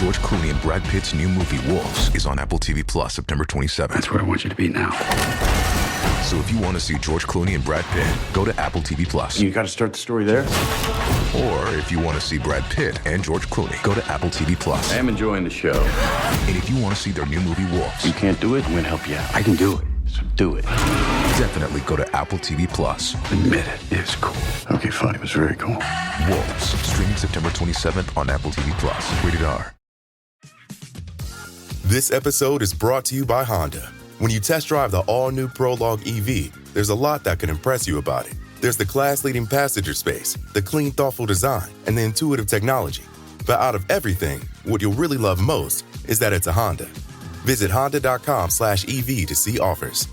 George Clooney and Brad Pitt's new movie, Wolves, is on Apple TV Plus September 27th. That's where I want you to be now. So if you want to see George Clooney and Brad Pitt, go to Apple TV Plus. You got to start the story there. Or if you want to see Brad Pitt and George Clooney, go to Apple TV Plus. I am enjoying the show. And if you want to see their new movie, Wolves, You can't do it, I'm going to help you out. I can do it, so do it. definitely go to Apple TV Plus. Admit it, it's cool. Okay, fine, it was very cool. Wolves, streaming September 27th on Apple TV Plus. Rated R. This episode is brought to you by Honda. When you test drive the all-new Prologue EV, there's a lot that can impress you about it. There's the class-leading passenger space, the clean, thoughtful design, and the intuitive technology. But out of everything, what you'll really love most is that it's a Honda. Visit honda.com/EV to see offers.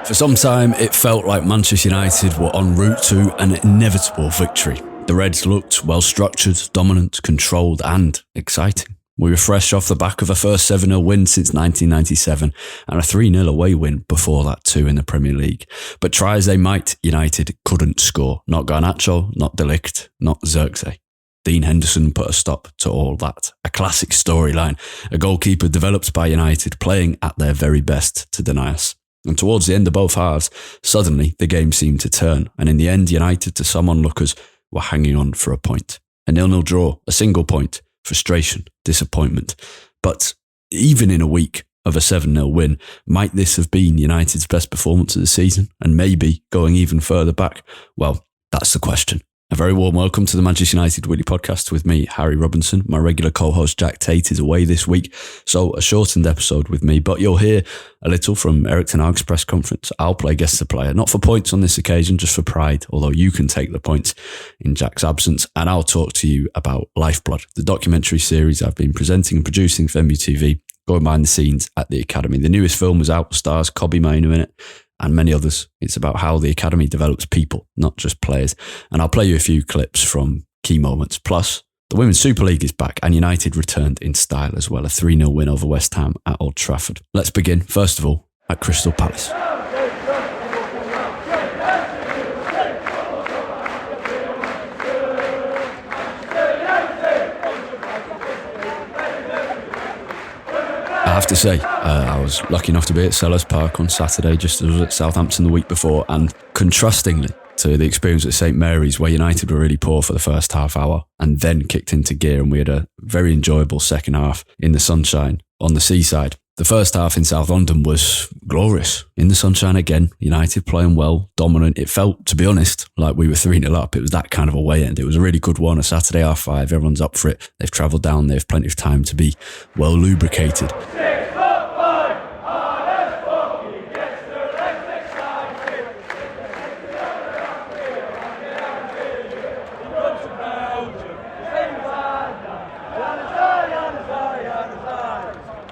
For some time, it felt like Manchester United were en route to an inevitable victory. The Reds looked well-structured, dominant, controlled and exciting. We were fresh off the back of a first 7-0 win since 1997 and a 3-0 away win before that too in the Premier League. But try as they might, United couldn't score. Not Garnacho, not De Ligt, not Xerxes. Dean Henderson put a stop to all that. A classic storyline. A goalkeeper developed by United playing at their very best to deny us. And towards the end of both halves, suddenly the game seemed to turn. And in the end, United, to some onlookers, were hanging on for a point. A 0-0 draw, a single point, frustration, disappointment. But even in a week of a 7-0 win, might this have been United's best performance of the season? And maybe going even further back? Well, that's the question. A very warm welcome to the Manchester United Weekly Podcast with me, Harry Robinson. My regular co-host Jack Tate is away this week, so a shortened episode with me, but you'll hear a little from Erik ten Hag's press conference. I'll play guest supplier, not for points on this occasion, just for pride, although you can take the points in Jack's absence, and I'll talk to you about Lifeblood, the documentary series I've been presenting and producing for MUTV, going behind the scenes at the Academy. The newest film was out, stars Kobbie Mainoo in it, and many others. It's about how the Academy develops people, not just players. And I'll play you a few clips from key moments. Plus, the Women's Super League is back and United returned in style as well. A 3-0 win over West Ham at Old Trafford. Let's begin, first of all, at Crystal Palace. I have to say, I was lucky enough to be at Selhurst Park on Saturday, just as I was at Southampton the week before, and contrastingly to the experience at St Mary's, where United were really poor for the first half hour and then kicked into gear, and we had a very enjoyable second half in the sunshine on the seaside. The first half in South London was glorious. In the sunshine again, United playing well, dominant. It felt, to be honest, like we were 3-0 up. It was that kind of away end. It was a really good one, a Saturday half-5. Everyone's up for it. They've travelled down. They have plenty of time to be well lubricated.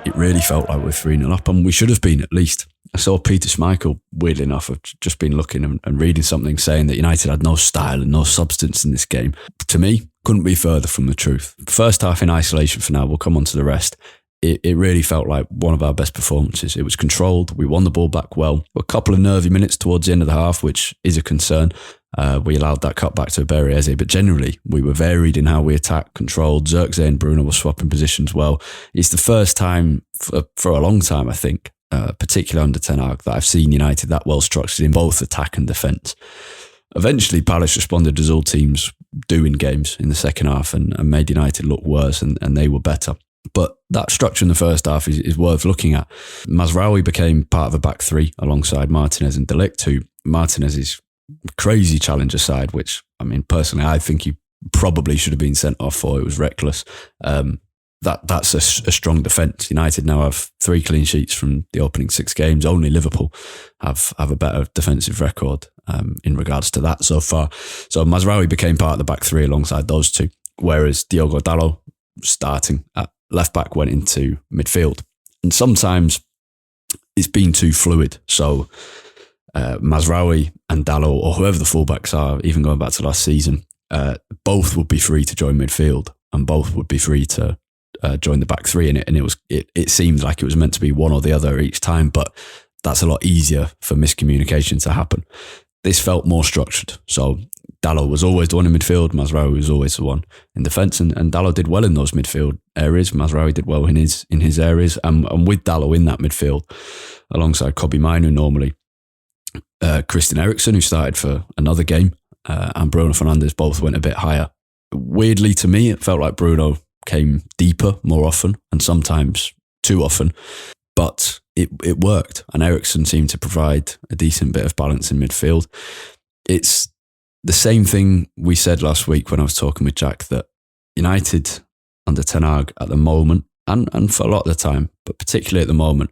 It really felt like we're 3-0 up, and we should have been at least. I saw Peter Schmeichel, weirdly enough, I've just been looking and reading something saying that United had no style and no substance in this game. To me, couldn't be further from the truth. First half in isolation for now, we'll come on to the rest. It really felt like one of our best performances. It was controlled, we won the ball back well. A couple of nervy minutes towards the end of the half, which is a concern. We allowed that cut back to Eberechi Eze, but generally we were varied in how we attacked, controlled. Xerxes and Bruno were swapping positions well. It's the first time for a long time, I think, particularly under Ten Hag, that I've seen United that well structured in both attack and defence. Eventually, Palace responded as all teams do in games in the second half and made United look worse, and they were better. But that structure in the first half is worth looking at. Mazraoui became part of a back three alongside Martinez and De Ligt, who Martinez's crazy challenger side, which, I mean, personally, I think he probably should have been sent off for. It was reckless. That's a strong defence. United now have 3 clean sheets from the opening 6 games. Only Liverpool have a better defensive record in regards to that so far. So Mazraoui became part of the back three alongside those two, whereas Diogo Dalot, starting at left back, went into midfield. And sometimes it's been too fluid. So Mazraoui and Dalot, or whoever the fullbacks are, even going back to last season, both would be free to join midfield, and both would be free to join the back three in it. And it seemed like it was meant to be one or the other each time, but that's a lot easier for miscommunication to happen. This felt more structured. So Dalot was always the one in midfield, Mazraoui was always the one in defence, and Dalot did well in those midfield areas. Mazraoui did well in his areas, and with Dalot in that midfield, alongside Kobbie Mainoo normally, Christian Eriksen, who started for another game, and Bruno Fernandes both went a bit higher. Weirdly to me, it felt like Bruno came deeper more often, and sometimes too often, but it worked, and Eriksen seemed to provide a decent bit of balance in midfield. It's the same thing we said last week when I was talking with Jack, that United under Ten Hag at the moment, and for a lot of the time, but particularly at the moment,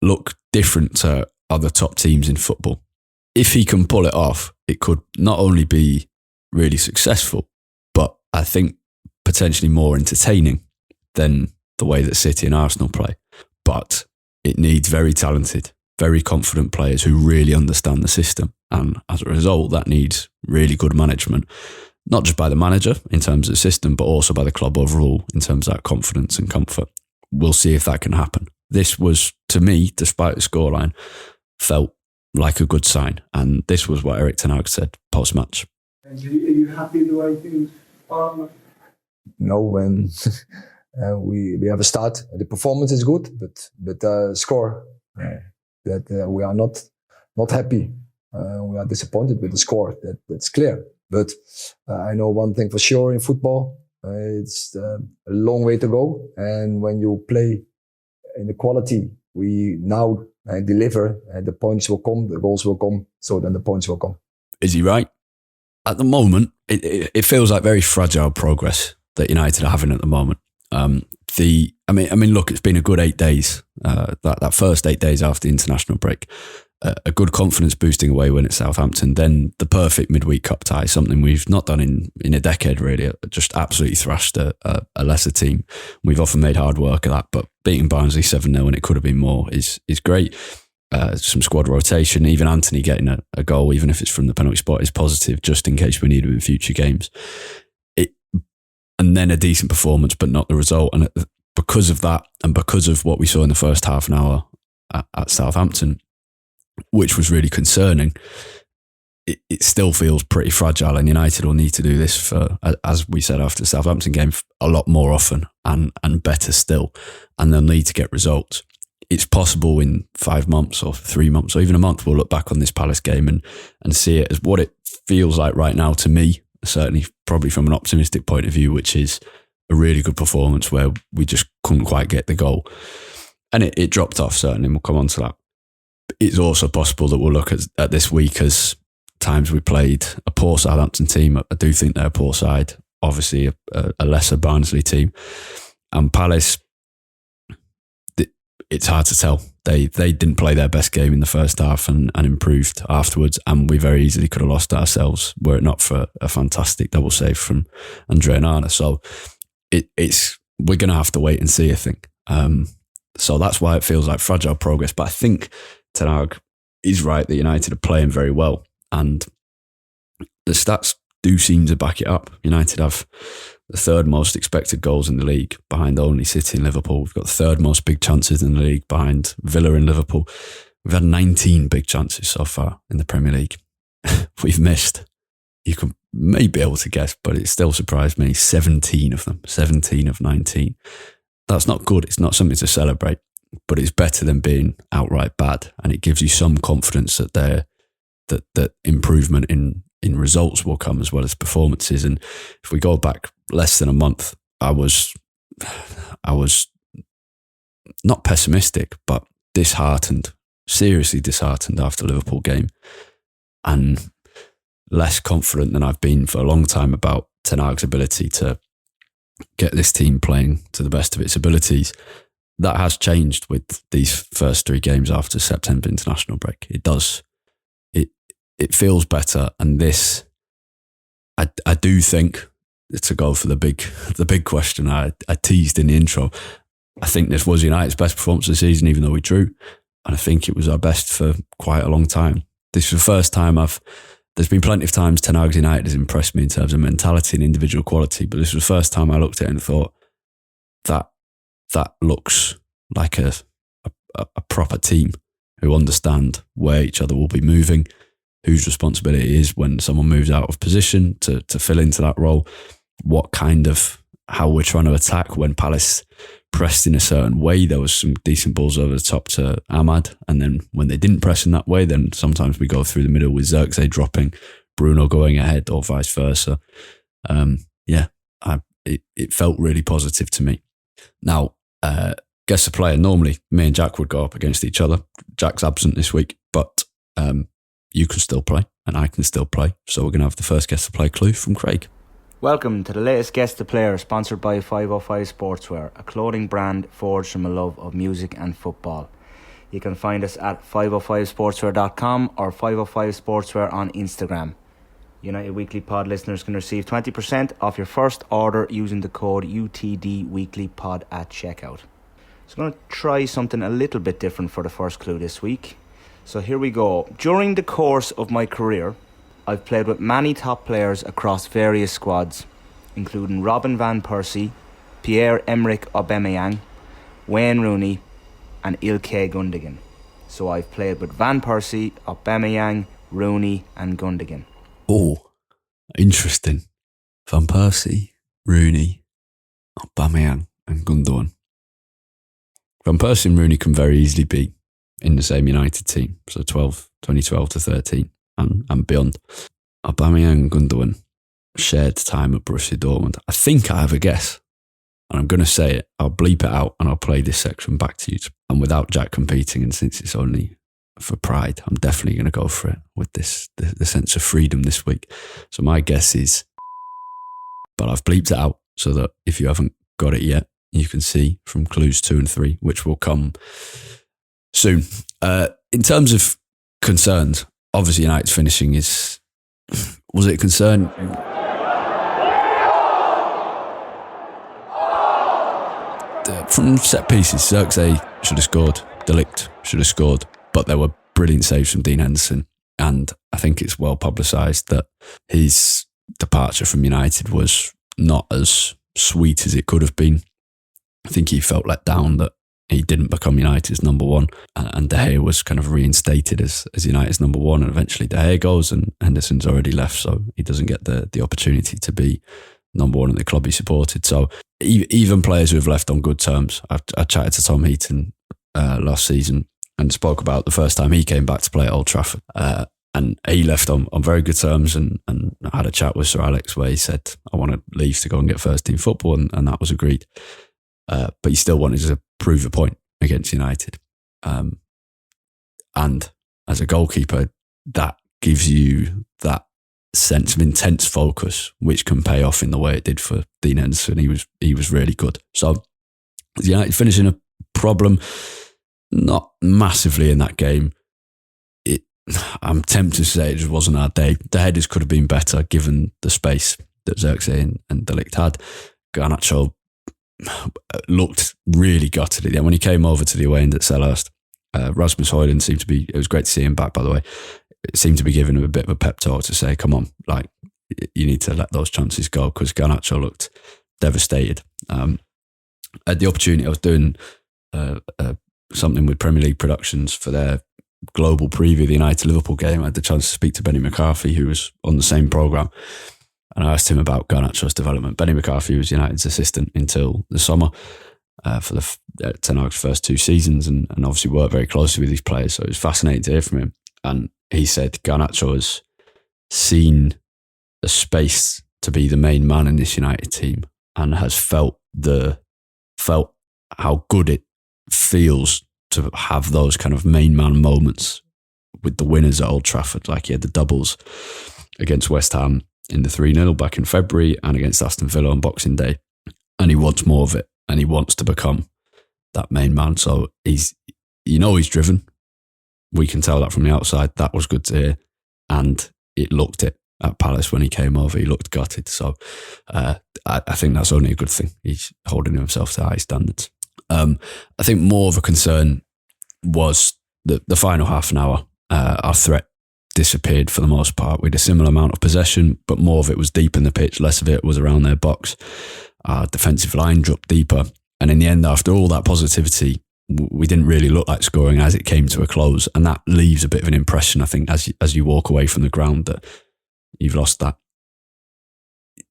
look different to other top teams in football. If he can pull it off, it could not only be really successful, but I think potentially more entertaining than the way that City and Arsenal play. But it needs very talented, very confident players who really understand the system. And as a result, that needs really good management, not just by the manager in terms of the system, but also by the club overall in terms of that confidence and comfort. We'll see if that can happen. This was, to me, despite the scoreline, felt like a good sign. And this was what Erik ten Hag said post-match. Are you happy the way things are? No, when we have a start, the performance is good, but score that we are not happy. We are disappointed with the score. That's clear. But I know one thing for sure in football: it's a long way to go. And when you play in the quality we now deliver, the points will come, the goals will come. So then the points will come. Is he right? At the moment, it feels like very fragile progress that United are having at the moment. Look, it's been a good 8 days. That first 8 days after the international break, a good confidence boosting away win at Southampton, then the perfect midweek cup tie, something we've not done in a decade really. Just absolutely thrashed a lesser team. We've often made hard work of that, but beating Barnsley 7-0 and it could have been more is great. Some squad rotation, even Anthony getting a goal, even if it's from the penalty spot, is positive, just in case we need him in future games. And then a decent performance, but not the result. And because of that, and because of what we saw in the first half an hour at Southampton, which was really concerning, it still feels pretty fragile. And United will need to do this for, as we said after the Southampton game, a lot more often and better still. And they'll need to get results. It's possible in 5 months or 3 months or even a month, we'll look back on this Palace game and see it as what it feels like right now to me. Certainly, probably from an optimistic point of view, which is a really good performance where we just couldn't quite get the goal. And it dropped off, certainly, and we'll come on to that. It's also possible that we'll look at this week as times we played a poor Southampton team. I do think they're a poor side, obviously a lesser Barnsley team. And Palace, it's hard to tell. They didn't play their best game in the first half and improved afterwards, and we very easily could have lost ourselves were it not for a fantastic double save from Andre Onana. So we're going to have to wait and see, I think. So that's why it feels like fragile progress. But I think Ten Hag is right that United are playing very well, and the stats do seem to back it up. United have the third most expected goals in the league, behind only City and Liverpool. We've got the third most big chances in the league, behind Villa and Liverpool. We've had 19 big chances so far in the Premier League. We've missed, you can maybe be able to guess, but it still surprised me, 17 of them, 17 of 19. That's not good. It's not something to celebrate, but it's better than being outright bad. And it gives you some confidence that that improvement in results will come as well as performances. And if we go back less than a month, I was not pessimistic, but disheartened, seriously disheartened after the Liverpool game, and less confident than I've been for a long time about Ten Hag's ability to get this team playing to the best of its abilities. That has changed with these first 3 games after September international break. It does. It feels better, and this, I do think, to go for the big question I teased in the intro, I think this was United's best performance of the season, even though we drew. And I think it was our best for quite a long time. This was the first time there's been plenty of times Ten Hag United has impressed me in terms of mentality and individual quality, but this was the first time I looked at it and thought, that looks like a proper team who understand where each other will be moving, whose responsibility it is when someone moves out of position to fill into that role, how we're trying to attack. When Palace pressed in a certain way, there was some decent balls over the top to Ahmad, and then when they didn't press in that way, then sometimes we go through the middle with Xerxes dropping, Bruno going ahead, or vice versa. It felt really positive to me. Now, guess the player, normally me and Jack would go up against each other. Jack's absent this week, but you can still play and I can still play. So we're going to have the first guest to play clue from Craig. Welcome to the latest Guest the Player, sponsored by 505 Sportswear, a clothing brand forged from a love of music and football. You can find us at 505sportswear.com or 505 Sportswear on Instagram. United Weekly Pod listeners can receive 20% off your first order using the code UTDWeeklyPod at checkout. So I'm going to try something a little bit different for the first clue this week. So here we go. During the course of my career, I've played with many top players across various squads, including Robin van Persie, Pierre-Emerick Aubameyang, Wayne Rooney and Ilkay Gundogan. So I've played with Van Persie, Aubameyang, Rooney and Gundogan. Oh, interesting. Van Persie, Rooney, Aubameyang and Gundogan. Van Persie and Rooney can very easily be in the same United team, so 2012 to 13 and beyond. Aubameyang and Gundogan shared time at Borussia Dortmund. I think I have a guess, and I'm going to say it. I'll bleep it out and I'll play this section back to you. And without Jack competing, and since it's only for pride, I'm definitely going to go for it with the sense of freedom this week. So my guess is, but I've bleeped it out so that if you haven't got it yet, you can see from clues 2 and 3, which will come soon. In terms of concerns, obviously United's finishing was it a concern? From set pieces, Xerxes should have scored, De Ligt should have scored, but there were brilliant saves from Dean Henderson, and I think it's well publicised that his departure from United was not as sweet as it could have been. I think he felt let down that he didn't become United's number one, and De Gea was kind of reinstated as United's number one, and eventually De Gea goes and Henderson's already left, so he doesn't get the opportunity to be number one at the club he supported. So even players who have left on good terms, I chatted to Tom Heaton last season and spoke about the first time he came back to play at Old Trafford, and he left on very good terms, and I had a chat with Sir Alex where he said, I want to leave to go and get first team football, and that was agreed. But he still wanted to prove a point against United. And as a goalkeeper, that gives you that sense of intense focus, which can pay off in the way it did for Dean Henderson. He was really good. So United finishing a problem, not massively in that game. I'm tempted to say it just wasn't our day. The headers could have been better given the space that Xerxes and De Ligt had. Garnacho looked really gutted at the end. When he came over to the away end at Selhurst, Rasmus Højlund seemed to be, it was great to see him back, by the way, it seemed to be giving him a bit of a pep talk to say, come on, like, you need to let those chances go, because Garnacho looked devastated. I had the opportunity, I was doing something with Premier League Productions for their global preview of the United-Liverpool game. I had the chance to speak to Benny McCarthy, who was on the same programme, and I asked him about Garnacho's development. Benny McCarthy was United's assistant until the summer for the Ten Hag's first 2 seasons, and obviously worked very closely with these players, so it was fascinating to hear from him. And he said Garnacho has seen the space to be the main man in this United team, and has felt how good it feels to have those kind of main man moments with the winners at Old Trafford. Like he had the doubles against West Ham in the 3-0 back in February, and against Aston Villa on Boxing Day. And he wants more of it, and he wants to become that main man. So he's driven. We can tell that from the outside. That was good to hear. And it looked it at Palace when he came over. He looked gutted. So I think that's only a good thing. He's holding himself to high standards. I think more of a concern was the final half an hour, our threat disappeared for the most part. We had a similar amount of possession, but more of it was deep in the pitch, less of it was around their box. Our defensive line dropped deeper. And in the end, after all that positivity, we didn't really look like scoring as it came to a close. And that leaves a bit of an impression, I think, as you walk away from the ground, that you've lost that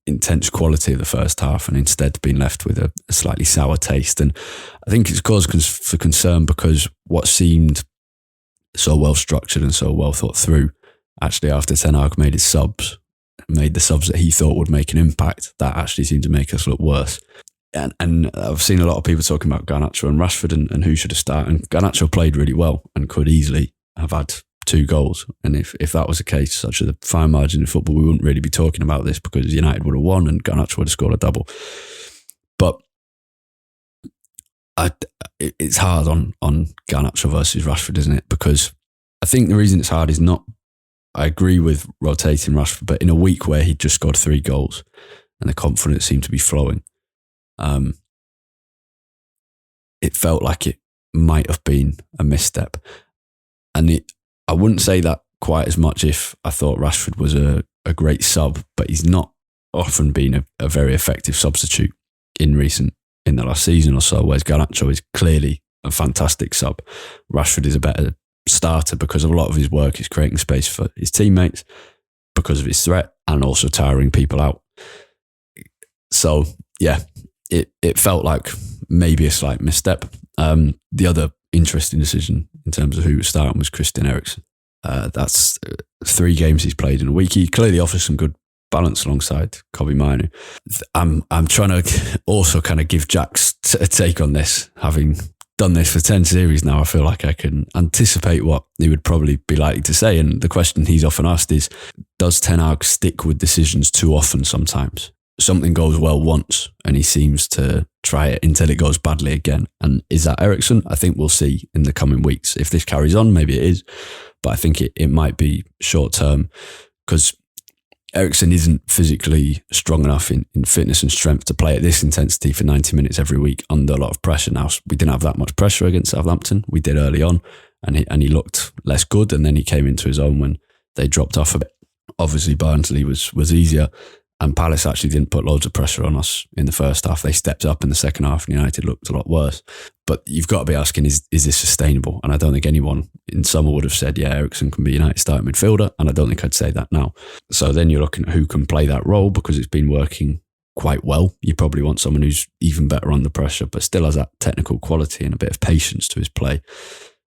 intense quality of the first half and instead been left with a slightly sour taste. And I think it's cause for concern because what seemed so well structured and so well thought through, actually after Ten Hag made the subs that he thought would make an impact, that actually seemed to make us look worse. And I've seen a lot of people talking about Garnacho and Rashford and who should have started. And Garnacho played really well and could easily have had 2 goals. And if that was the case, such a fine margin in football, we wouldn't really be talking about this because United would have won and Garnacho would have scored a double. But it's hard on Garnacho versus Rashford, isn't it? Because I think the reason it's hard is not, I agree with rotating Rashford, but in a week where he'd just scored 3 goals and the confidence seemed to be flowing, it felt like it might have been a misstep. And I wouldn't say that quite as much if I thought Rashford was a great sub, but he's not often been a very effective substitute in the last season or so, whereas Garnacho is clearly a fantastic sub. Rashford is a better starter because of a lot of his work is creating space for his teammates, because of his threat, and also tiring people out. So, yeah, it felt like maybe a slight misstep. The other interesting decision in terms of who was starting was Christian Eriksen. That's 3 games he's played in a week. He clearly offers some good balance alongside Kobbie Mainoo. I'm trying to also kind of give Jack's a take on this. Having done this for 10 series now, I feel like I can anticipate what he would probably be likely to say. And the question he's often asked is, does Ten Hag stick with decisions too often sometimes? Something goes well once and he seems to try it until it goes badly again. And is that Eriksen? I think we'll see in the coming weeks. If this carries on, maybe it is. But I think it might be short term because Eriksen isn't physically strong enough in fitness and strength to play at this intensity for 90 minutes every week under a lot of pressure. Now, we didn't have that much pressure against Southampton. We did early on and he looked less good, and then he came into his own when they dropped off a bit. Obviously, Barnsley was easier. And Palace actually didn't put loads of pressure on us in the first half. They stepped up in the second half and United looked a lot worse. But you've got to be asking, is this sustainable? And I don't think anyone in summer would have said, yeah, Eriksen can be United starting midfielder. And I don't think I'd say that now. So then you're looking at who can play that role because it's been working quite well. You probably want someone who's even better under pressure, but still has that technical quality and a bit of patience to his play.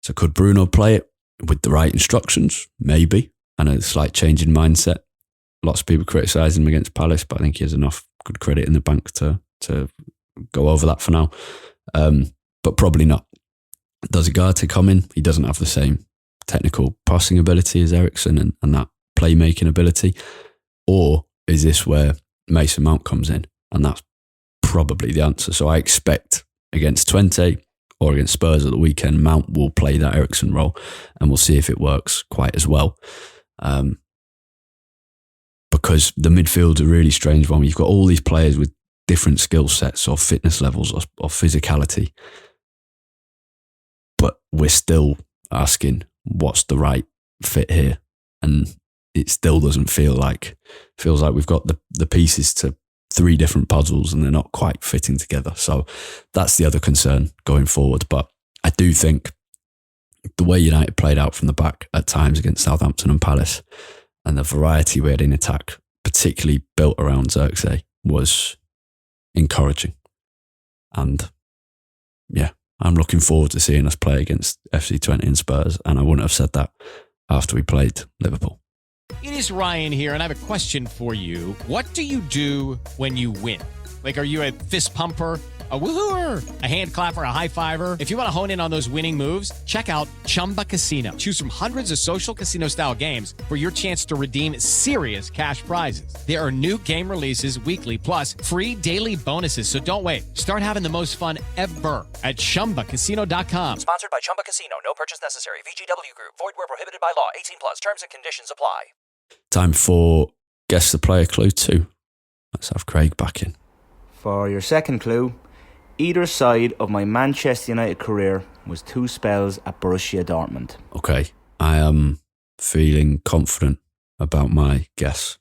So could Bruno play it with the right instructions? Maybe. And a slight change in mindset. Lots of people criticise him against Palace, but I think he has enough good credit in the bank to go over that for now. But probably not. Does Ugarte come in? He doesn't have the same technical passing ability as Eriksen and that playmaking ability. Or is this where Mason Mount comes in? And that's probably the answer. So I expect against Twente or against Spurs at the weekend, Mount will play that Eriksen role and we'll see if it works quite as well. Because the midfield's a really strange one. You've got all these players with different skill sets or fitness levels or physicality. But we're still asking, what's the right fit here? And it still doesn't feels like we've got the pieces to 3 different puzzles and they're not quite fitting together. So that's the other concern going forward. But I do think the way United played out from the back at times against Southampton and Palace, and the variety we had in attack, particularly built around Xerxes, was encouraging. And yeah, I'm looking forward to seeing us play against FC Twente and Spurs. And I wouldn't have said that after we played Liverpool. It is Ryan here, and I have a question for you. What do you do when you win? Like, are you a fist pumper, a woohooer, a hand clapper, a high fiver? If you want to hone in on those winning moves, check out Chumba Casino. Choose from hundreds of social casino style games for your chance to redeem serious cash prizes. There are new game releases weekly, plus free daily bonuses. So don't wait. Start having the most fun ever at ChumbaCasino.com. Sponsored by Chumba Casino. No purchase necessary. VGW Group. Void where prohibited by law. 18 plus. Terms and conditions apply. Time for Guess the Player Clue 2. Let's have Craig back in. For your second clue, Either side of my Manchester United career was 2 spells at Borussia Dortmund. Okay, I am feeling confident about my guess,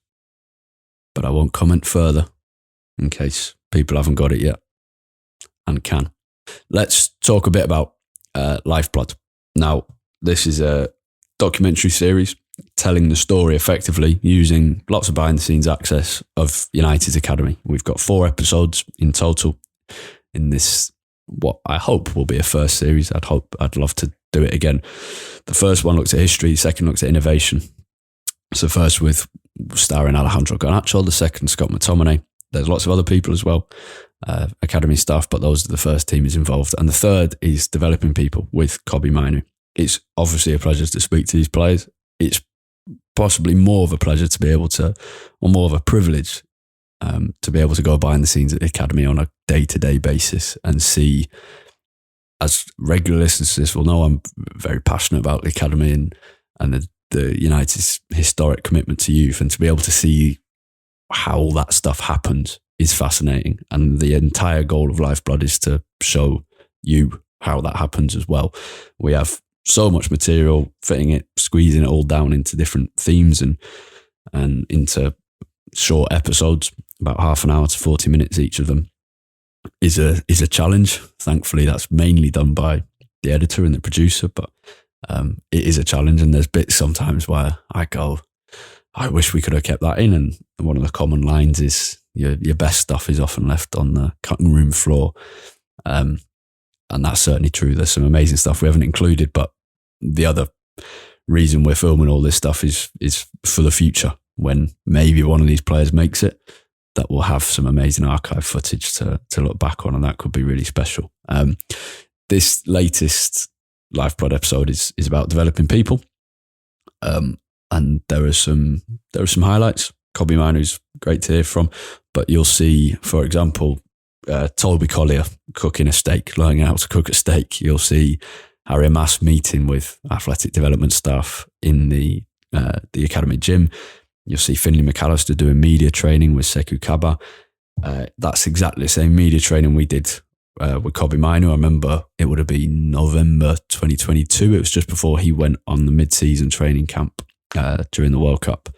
but I won't comment further in case people haven't got it yet and can. Let's talk a bit about Lifeblood. Now, this is a documentary series telling the story effectively using lots of behind-the-scenes access of United's academy. We've got 4 episodes in total in this, what I hope will be a first series. I'd love to do it again. The first one looks at history, the second looks at innovation. So first with starring Alejandro Garnacho, the second Scott McTominay. There's lots of other people as well, academy staff, but those are the first teams involved. And the third is developing people with Kobbie Mainoo. It's obviously a pleasure to speak to these players. It's possibly more of a pleasure to be able to, or more of a privilege to be able to go behind the scenes at the academy on a day-to-day basis and see, as regular listeners to this will know, I'm very passionate about the academy and the United's historic commitment to youth, and to be able to see how all that stuff happens is fascinating. And the entire goal of Lifeblood is to show you how that happens as well. We have so much material, squeezing it all down into different themes and into short episodes, about half an hour to 40 minutes each of them, is a challenge. Thankfully, that's mainly done by the editor and the producer, but it is a challenge, and there's bits sometimes where I go, I wish we could have kept that in. And one of the common lines is your best stuff is often left on the cutting room floor. And that's certainly true. There's some amazing stuff we haven't included, but the other reason we're filming all this stuff is for the future, when maybe one of these players makes it, that will have some amazing archive footage to look back on, and that could be really special. This latest Lifeblood episode is about developing people. And there are some highlights. Kobbie Mainoo's great to hear from, but you'll see, for example, Toby Collier cooking a steak, learning how to cook a steak. You'll see Harry Mass meeting with athletic development staff in the academy gym. You'll see Finlay McAllister doing media training with Sekou Kaba. That's exactly the same media training we did with Kobbie Mainoo. I remember it would have been November 2022. It was just before he went on the mid-season training camp during the World Cup,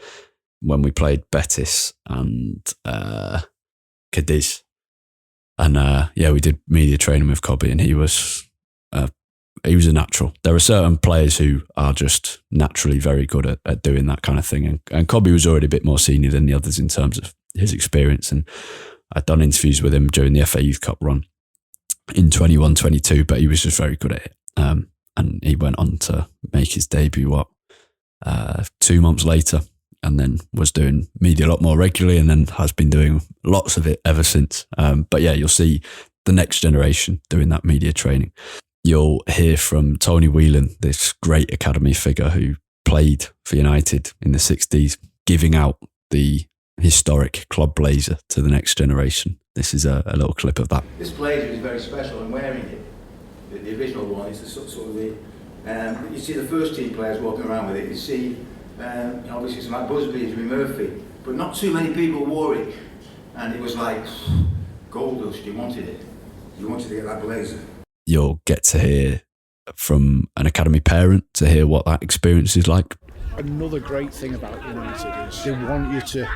when we played Betis and Cadiz. And we did media training with Kobbie, and he was a natural. There are certain players who are just naturally very good at doing that kind of thing. And Kobbie was already a bit more senior than the others in terms of his experience. And I'd done interviews with him during the FA Youth Cup run in 21-22, but he was just very good at it. And he went on to make his debut, 2 months later, and then was doing media a lot more regularly, and then has been doing lots of it ever since. But yeah, you'll see the next generation doing that media training. You'll hear from Tony Whelan, this great academy figure who played for United in the 60s, giving out the historic club blazer to the next generation. This is a little clip of that. This blazer is very special. I'm wearing it. The original one is the sort of the. You see the first team players walking around with it. You see, obviously, some like Busby, Jimmy Murphy, but not too many people wore it, and it was like gold dust. You wanted it. You wanted to get that blazer. You'll get to hear from an academy parent to hear what that experience is like. Another great thing about United is they want you to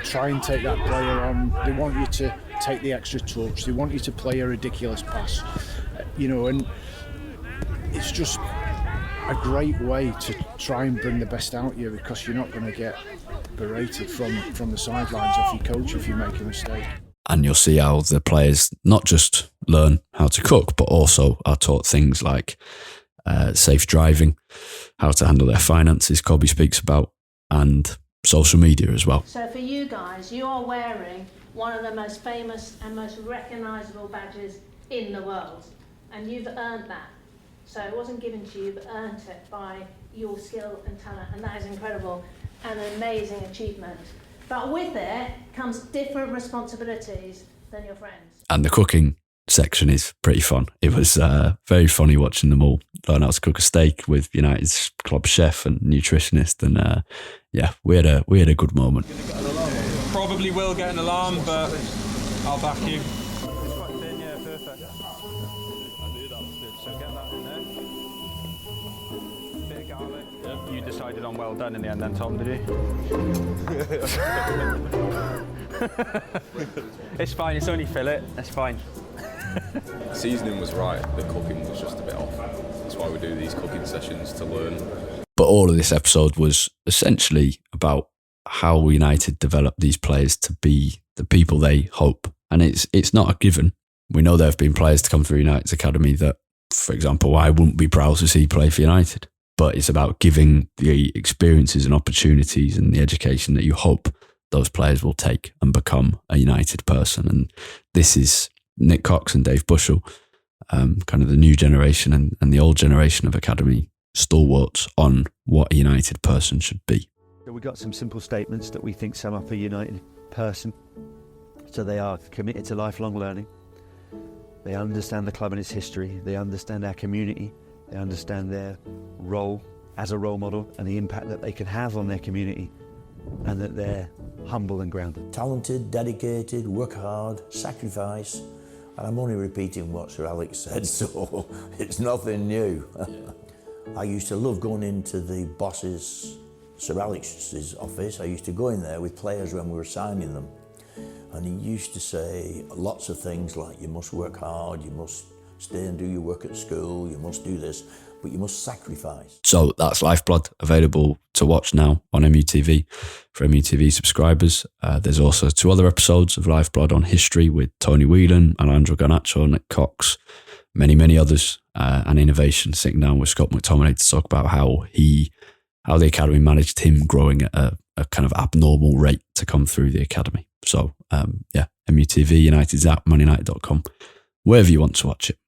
try and take that player on. They want you to take the extra touch. They want you to play a ridiculous pass, and it's just a great way to try and bring the best out of you, because you're not going to get berated from the sidelines off your coach if you make a mistake. And you'll see how the players not just learn how to cook, but also are taught things like safe driving, how to handle their finances, Kobbie speaks about, and social media as well. So for you guys, you are wearing one of the most famous and most recognisable badges in the world, and you've earned that. So it wasn't given to you, but earned it by your skill and talent, and that is incredible and an amazing achievement. But with it comes different responsibilities than your friends. And the cooking section is pretty fun. It was very funny watching them all learn how to cook a steak with United's club chef and nutritionist, and we had a good moment. Probably will get an alarm, but I'll back you. It's quite thin, yeah, perfect. decided on well done in the end then, Tom, did you? It's fine, it's only fillet, that's fine. Seasoning was right, the cooking was just a bit off. That's why we do these cooking sessions, to learn. But all of this episode was essentially about how United develop these players to be the people they hope. And it's not a given. We know there have been players to come through United's academy that, for example, I wouldn't be proud to see play for United. But it's about giving the experiences and opportunities and the education that you hope those players will take and become a United person. And this is Nick Cox and Dave Bushell, kind of the new generation and the old generation of academy stalwarts on what a United person should be. So we got some simple statements that we think sum up a United person. So they are committed to lifelong learning. They understand the club and its history. They understand our community. They understand their role as a role model and the impact that they can have on their community, and that they're humble and grounded. Talented, dedicated, work hard, sacrifice. And I'm only repeating what Sir Alex said, so it's nothing new. I used to love going into the boss's, Sir Alex's office. I used to go in there with players when we were signing them. And he used to say lots of things like, you must work hard, you must stay and do your work at school, you must do this, but you must sacrifice. So that's Lifeblood, available to watch now on MUTV for MUTV subscribers. There's also 2 other episodes of Lifeblood on history with Tony Whelan, Alejandro Garnacho, Nick Cox, many others, and innovation, sitting down with Scott McTominay to talk about how the academy managed him growing at a kind of abnormal rate to come through the academy. So MUTV, United's app, manunited.com, wherever you want to watch it.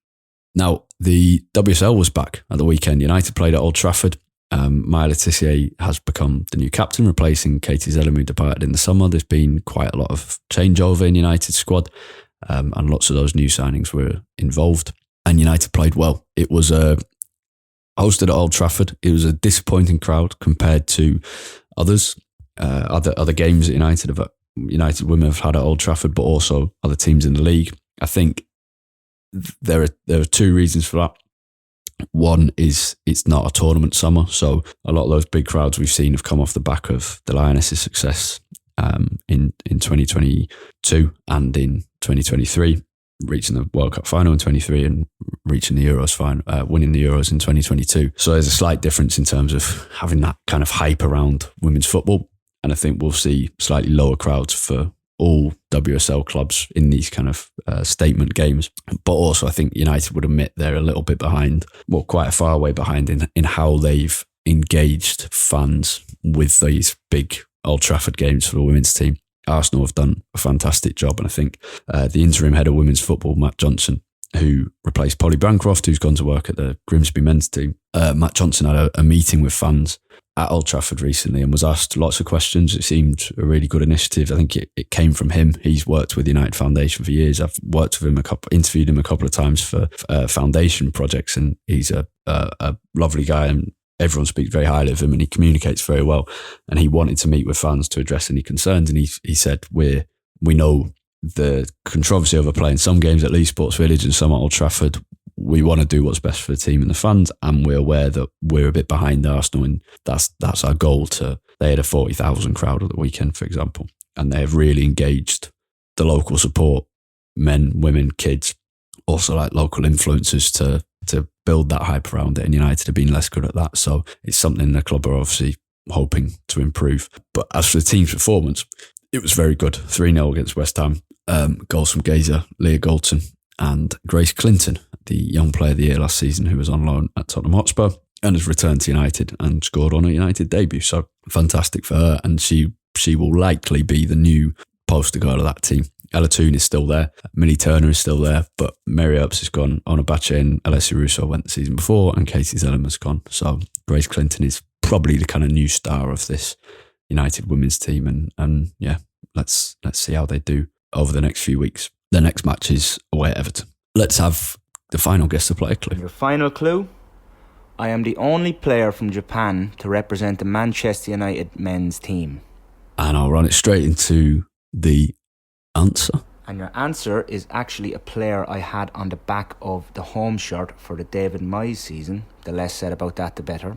Now, the WSL was back at the weekend. United played at Old Trafford. Maya Letitia has become the new captain, replacing Katie Zelem, who departed in the summer. There's been quite a lot of changeover in United's squad, and lots of those new signings were involved. And United played well. It was hosted at Old Trafford. It was a disappointing crowd compared to others, other games that United women have had at Old Trafford, but also other teams in the league. I think there are 2 reasons for that. One is it's not a tournament summer, so a lot of those big crowds we've seen have come off the back of the Lionesses' success in 2022 and in 2023, reaching the World Cup final in 23 and reaching the Euros final, winning the Euros in 2022. So there's a slight difference in terms of having that kind of hype around women's football. And I think we'll see slightly lower crowds for all WSL clubs in these kind of statement games. But also I think United would admit they're a little bit behind, well, quite a far way behind in how they've engaged fans with these big Old Trafford games for the women's team. Arsenal have done a fantastic job. And I think the interim head of women's football, Matt Johnson, who replaced Polly Bancroft, who's gone to work at the Grimsby men's team. Matt Johnson had a meeting with fans at Old Trafford recently and was asked lots of questions. It seemed a really good initiative. I think it came from him. He's worked with the United Foundation for years. I've worked with him interviewed him a couple of times for foundation projects, and he's a lovely guy, and everyone speaks very highly of him, and he communicates very well. And he wanted to meet with fans to address any concerns, and he said, we know the controversy over playing some games at Lee Sports Village and some at Old Trafford. We want to do what's best for the team and the fans, and we're aware that we're a bit behind Arsenal, and that's our goal. They had a 40,000 crowd at the weekend, for example, and they have really engaged the local support, men, women, kids, also like local influencers to build that hype around it, and United have been less good at that. So it's something the club are obviously hoping to improve. But as for the team's performance, it was very good. 3-0 against West Ham. Goals from Gazer, Leah Galton and Grace Clinton, the young player of the year last season, who was on loan at Tottenham Hotspur and has returned to United and scored on a United debut. So fantastic for her, and she will likely be the new poster girl of that team. Ella Toone is still there, Millie Turner is still there, but Mary Earps has gone, Ona Bache and Alessia Russo went the season before, and Katie Zelem has gone. So Grace Clinton is probably the kind of new star of this United women's team, and yeah, let's see how they do over the next few weeks. The next match is away at Everton. Let's have the final guest to play clue. Your final clue: I am the only player from Japan to represent the Manchester United men's team. And I'll run it straight into the answer. And your answer is actually a player I had on the back of the home shirt for the David Moyes season. The less said about that, the better.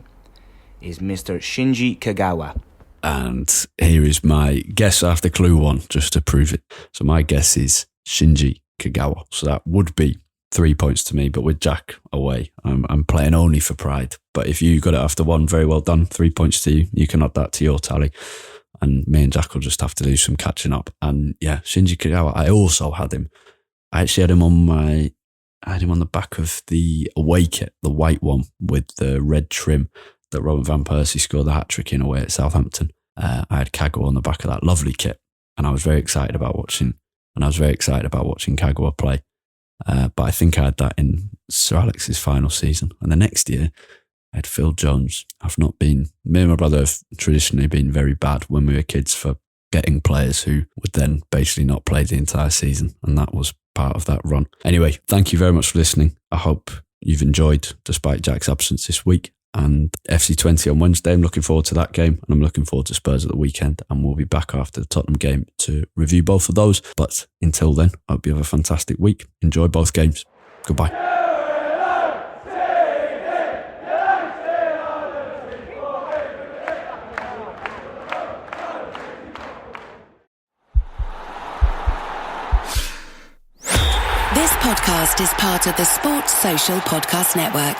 is Mr. Shinji Kagawa. And here is my guess after clue 1, just to prove it. So my guess is Shinji Kagawa. So that would be 3 points to me, but with Jack away, I'm playing only for pride. But if you got it after 1, very well done. 3 points to you. You can add that to your tally. And me and Jack will just have to do some catching up. And yeah, Shinji Kagawa, I also had him. I actually had him on the back of the away kit, the white one with the red trim that Robin Van Persie scored the hat-trick in away at Southampton. I had Kagawa on the back of that lovely kit, and I was very excited about watching Kagawa play. But I think I had that in Sir Alex's final season. And the next year, I had Phil Jones. Me and my brother have traditionally been very bad when we were kids for getting players who would then basically not play the entire season. And that was part of that run. Anyway, thank you very much for listening. I hope you've enjoyed, despite Jack's absence this week. And FC20 on Wednesday, I'm looking forward to that game. And I'm looking forward to Spurs at the weekend. And we'll be back after the Tottenham game to review both of those. But until then, I hope you have a fantastic week. Enjoy both games. Goodbye. This podcast is part of the Sports Social Podcast Network.